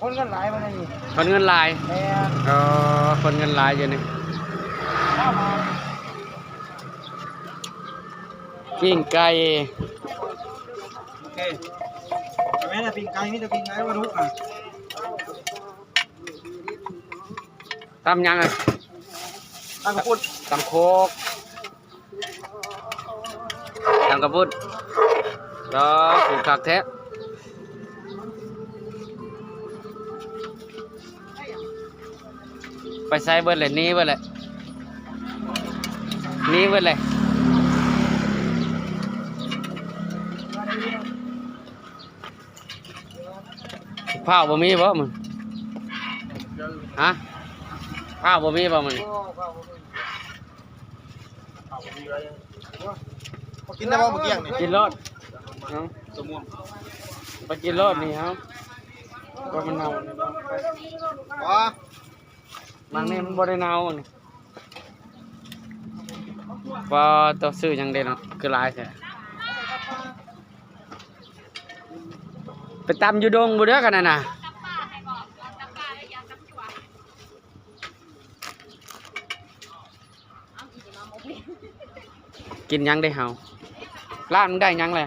คนกันหลายมันนี่ คนเงินลาย แม่ คนเงินลายอยู่นี่ปิ้งไก่ โอเคแม่แต่ปิ้งไก่นี่จะปิ้งไก่ว่ารู้อ่ะ ตำยังไง ตั้งกระปุก ตำโคกตำกระปุ้นแล้วผูกขักแท้ไปใส่เบิดเลยนี้เบิดเลยนี้เบิดเลยผ้าบ่มีบ่มึงฮะผ้าบ่มีบ่มึง กินได้ป่ะเมื่อกี้นี่ กินรถเนาะ สมุน ไปกินรถนี่ครับก็มันเน่าเนี่ยเนาะ ว้า บางนี่มันบ่ได้เน่านี่ว่าตัวซื้อหยังเด่นเนาะคือหลายแท้ไปตำอยู่ดงบ่เด้อกันน่ะกินหยังได้เฮาร้านมึงได้หยังเลย